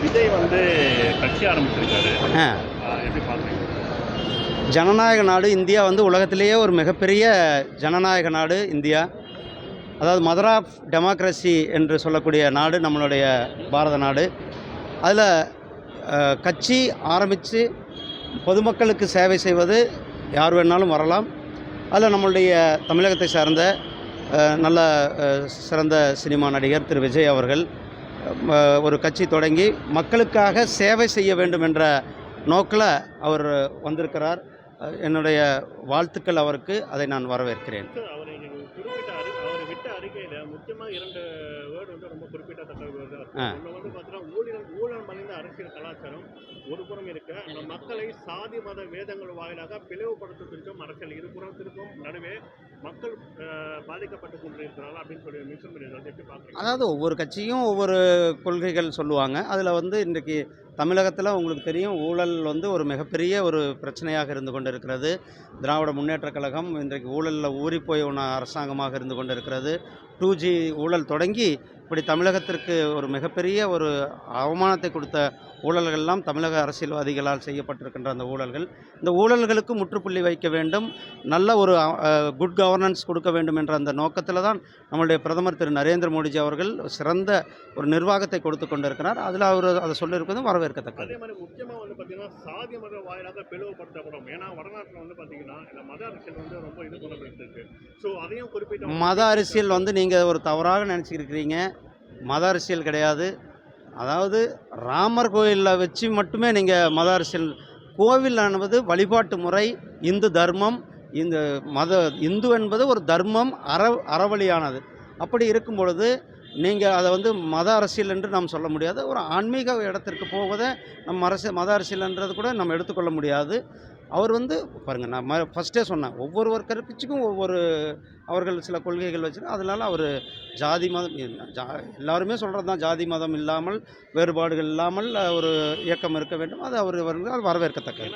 விஜய் வந்து கட்சி ஆரம்பிச்சிருக்காரு. ஆ எப்படி பார்க்குறீங்க? ஜனநாயக நாடு இந்தியா வந்து உலகத்திலேயே ஒரு மிகப்பெரிய ஜனநாயக நாடு இந்தியா. அதாவது மதர் ஆஃப் டெமோக்ரஸி என்று சொல்லக்கூடிய நாடு நம்மளுடைய பாரத நாடு. அதில் கட்சி ஆரம்பித்து பொதுமக்களுக்கு சேவை செய்வது யார் வேணாலும் வரலாம். அதில் நம்மளுடைய தமிழகத்தை சார்ந்த நல்ல சிறந்த சினிமா நடிகர் திரு விஜய் அவர்கள் ஒரு கட்சி தொடங்கி மக்களுக்காக சேவை செய்ய வேண்டும் என்ற நோக்கில் அவர் வந்திருக்கிறார். என்னுடைய வாழ்த்துக்கள் அவருக்கு. அதை நான் வரவேற்கிறேன். அவர் அவர் விட்ட அறிக்கையில் முக்கியமாக 2 வேர்டு வந்து ரொம்ப குறிப்பிடத்தக்க வேர்டு. ஒன்று வந்து பார்த்தீங்கன்னா ஊழல் மலிந்த அரசியல் கலாச்சாரம் ஒரு புறம் இருக்க, அந்த மக்களை சாதி மத வேதங்கள் வாயிலாக பிளவுபடுத்துவதற்கும் அரசியல் இருபுறத்திற்கும் நடுவே மக்கள் பாதிக்கப்பட்டு கொண்டிருக்கிறார்கள் அப்படின்னு சொல்லி மென்ஷன் பண்ணியிருக்காங்க. எப்படி பார்க்குறீங்க? அதாவது ஒவ்வொரு கட்சியும் ஒவ்வொரு கொள்கைகள் சொல்லுவாங்க. அதில் வந்து இன்றைக்கி தமிழகத்தில் உங்களுக்கு தெரியும், ஊழல் வந்து ஒரு மிகப்பெரிய ஒரு பிரச்சனையாக இருந்து கொண்டு இருக்கிறது. திராவிட முன்னேற்றக் கழகம் இன்றைக்கு ஊழலில் ஊறிப்போய் ஒன்று அரசாங்கமாக இருந்து கொண்டு இருக்கிறது. 2G ஊழல் தொடங்கி இப்படி தமிழகத்திற்கு ஒரு மிகப்பெரிய ஒரு அவமானத்தை கொடுத்த ஊழல்கள்லாம் தமிழக அரசியல்வாதிகளால் செய்யப்பட்டிருக்கின்ற அந்த ஊழல்கள், இந்த ஊழல்களுக்கு முற்றுப்புள்ளி வைக்க வேண்டும், நல்ல ஒரு குட் கவர்னன்ஸ் கொடுக்க வேண்டும் என்ற அந்த நோக்கத்தில் தான் நம்மளுடைய பிரதமர் திரு நரேந்திர மோடிஜி அவர்கள் சிறந்த ஒரு நிர்வாகத்தை கொடுத்து கொண்டிருக்கிறார். அதில் அவர் அதை சொல்லியிருப்பதும் வரவேற்கத்தக்கது. அதே மாதிரி முக்கியமாக வந்து பார்த்தீங்கன்னா சாதி மத வாயிலாக பிளவுபடுத்தப்படும். ஏன்னா வடநாட்டில் வந்து பார்த்தீங்கன்னா இந்த மத அரசியல் வந்து ரொம்ப இது பண்ணப்பட்டிருக்கு. ஸோ அதையும் குறிப்பிட்ட மத அரசியல் வந்து நீங்கள் ஒரு தவறாக நினச்சிருக்கிறீங்க. மத அரசியல் கிடையாது. அதாவது ராமர் கோயிலில் வச்சு மட்டுமே நீங்கள் மத அரசியல், கோவில் என்பது வழிபாட்டு முறை, இந்து தர்மம், இந்த இந்து என்பது ஒரு தர்மம், அறவழியானது. அப்படி இருக்கும் பொழுது நீங்கள் அதை வந்து மத அரசியல் என்று நாம் சொல்ல முடியாது. ஒரு ஆன்மீக இடத்திற்கு போவதை மத அரசியல்ன்றது கூட நம்ம எடுத்துக்கொள்ள முடியாது. அவர் வந்து பாருங்கள், நான் ஃபஸ்ட்டே சொன்னேன், ஒவ்வொரு கட்சிக்கும் ஒவ்வொரு அவர்கள் சில கொள்கைகள் வச்சுருக்காங்க. அதனால் அவர் ஜாதி மதம் எல்லாருமே சொல்கிறது தான், ஜாதி மதம் இல்லாமல் வேறுபாடுகள் இல்லாமல் ஒரு இயக்கம் இருக்க வேண்டும். அது அவர் வரவேற்கத்தக்கது.